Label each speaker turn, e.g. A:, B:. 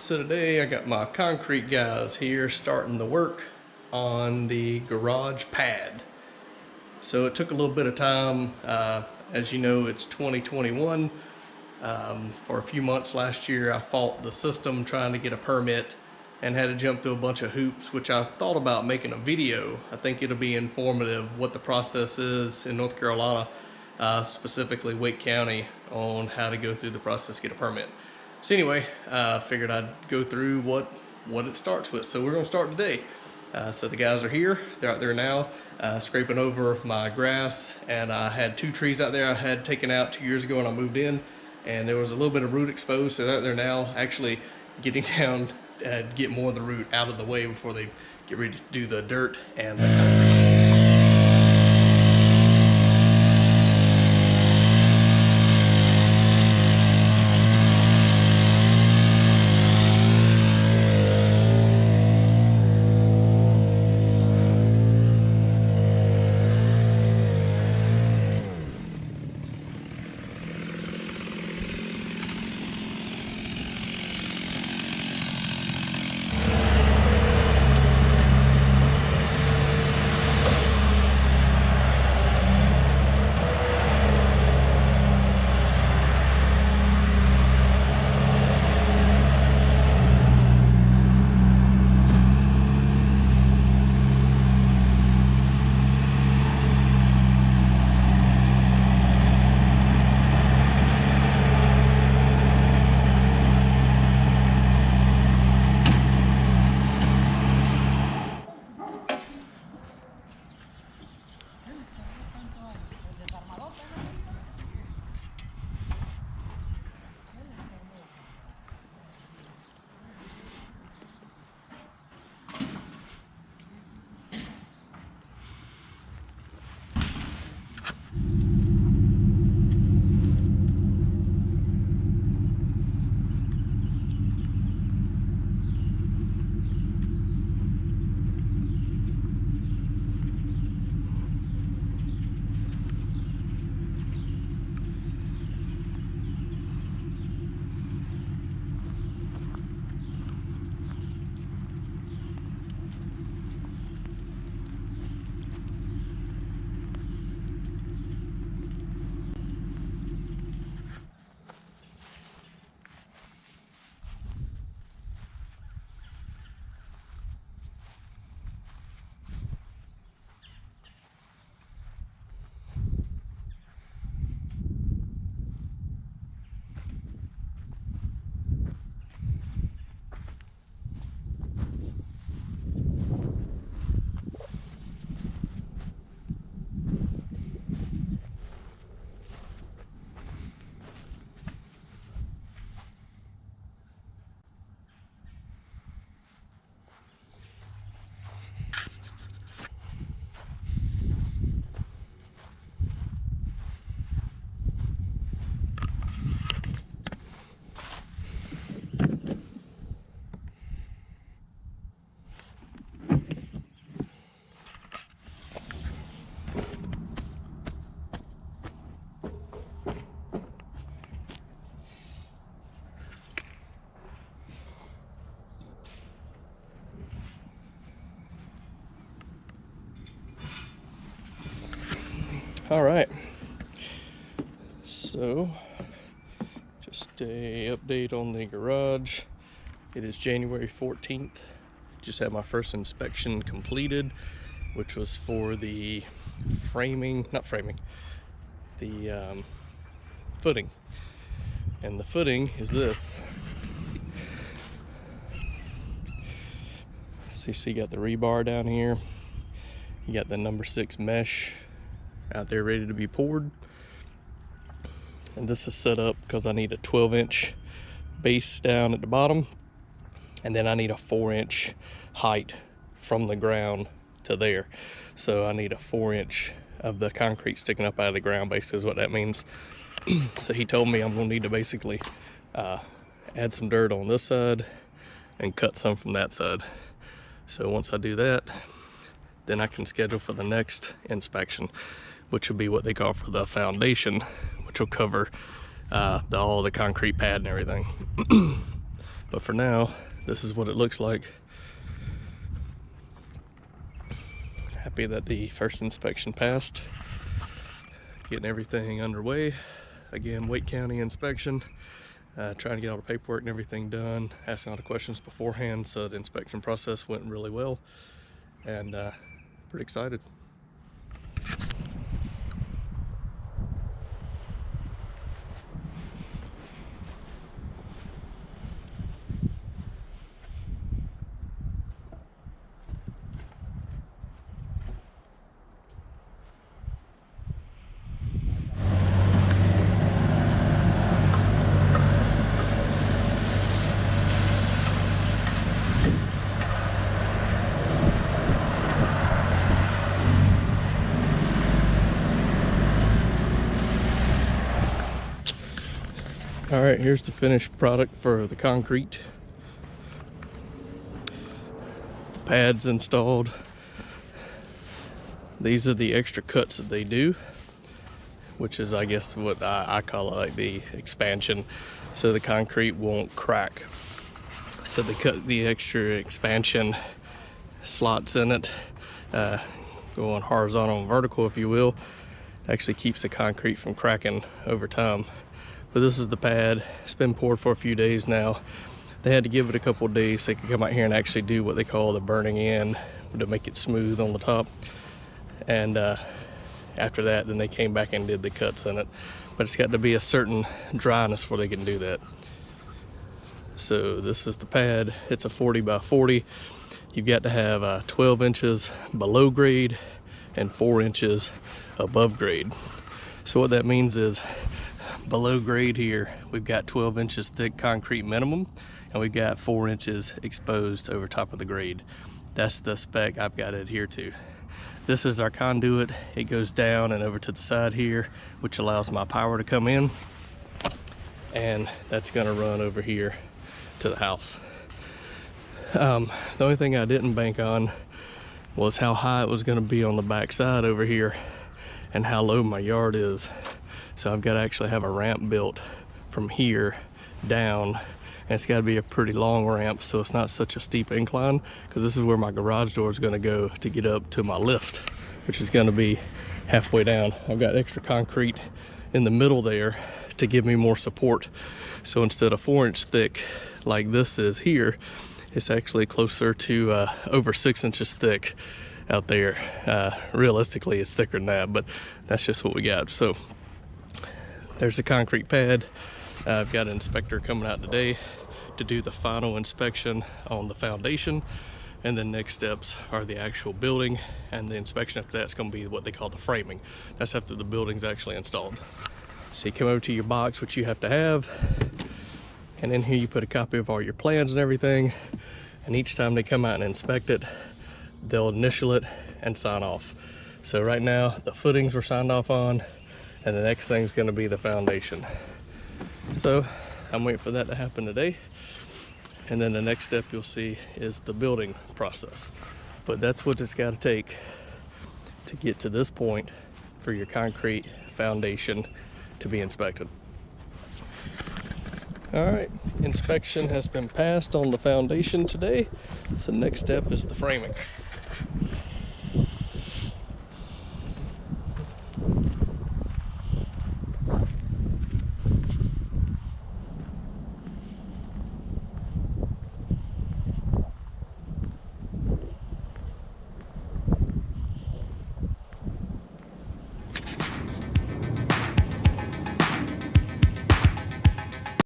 A: So today I got my concrete guys here starting the work on the garage pad. So it took a little bit of time. As you know, it's 2021. For a few months last year, I fought the system trying to get a permit and had to jump through a bunch of hoops, which I thought about making a video. I think it'll be informative what the process is in North Carolina, specifically Wake County, on how to go through the process to get a permit. So anyway, I figured I'd go through what it starts with. So we're gonna start today. So the guys are here, they're out there now, scraping over my grass, and I had 2 trees out there I had taken out 2 years ago when I moved in, and there was a little bit of root exposed, so they're out there now actually getting down to get more of the root out of the way before they get ready to do the dirt and the concrete. All right, so just a update on the garage. It is January 14th. Just had my first inspection completed, which was for the the footing. And the footing is this. So you see, you got the rebar down here. You got the number 6 mesh out there ready to be poured, and this is set up because I need a 12-inch base down at the bottom, and then I need a 4-inch height from the ground to there. So I need a 4-inch of the concrete sticking up out of the ground, basically is what that means. So he told me I'm gonna need to basically add some dirt on this side and cut some from that side. So once I do that, then I can schedule for the next inspection, which will be what they call for the foundation, which will cover all the concrete pad and everything. But for now, this is what it looks like. Happy that the first inspection passed. Getting everything underway. Again, Wake County inspection. Trying to get all the paperwork and everything done, asking all the questions beforehand, so the inspection process went really well, and pretty excited. All right, here's the finished product for the concrete. The pads installed. These are the extra cuts that they do, which is, I guess, what I call it, like the expansion, so the concrete won't crack. So they cut the extra expansion slots in it, going horizontal and vertical, if you will. Actually keeps the concrete from cracking over time. But this is the pad. It's been poured for a few days now. They had to give it a couple of days so they could come out here and actually do what they call the burning in to make it smooth on the top. And after that, then they came back and did the cuts in it. But it's got to be a certain dryness before they can do that. So this is the pad. It's a 40 by 40. You've got to have 12 inches below grade and 4 inches above grade. So what that means is, below grade here, we've got 12 inches thick concrete minimum, and we've got 4 inches exposed over top of the grade. That's the spec I've got to adhere to. This is our conduit. It goes down and over to the side here, which allows my power to come in, and that's gonna run over here to the house. The only thing I didn't bank on was how high it was gonna be on the back side over here and how low my yard is. So I've got to actually have a ramp built from here down, and it's got to be a pretty long ramp so it's not such a steep incline, because this is where my garage door is going to go to get up to my lift, which is going to be halfway down. I've got extra concrete in the middle there to give me more support. So instead of 4-inch thick like this is here, it's actually closer to over 6 inches thick out there. Realistically, it's thicker than that, but that's just what we got. So there's the concrete pad. I've got an inspector coming out today to do the final inspection on the foundation, and then next steps are the actual building, and the inspection after that's going to be what they call the framing. That's after the building's actually installed. So you come over to your box, which you have to have, and in here you put a copy of all your plans and everything, and each time they come out and inspect it, they'll initial it and sign off. So right now the footings were signed off on, and the next thing's going to be the foundation. So I'm waiting for that to happen today, and then the next step you'll see is the building process. But that's what it's got to take to get to this point for your concrete foundation to be inspected. All right, inspection has been passed on the foundation today, so next step is the framing.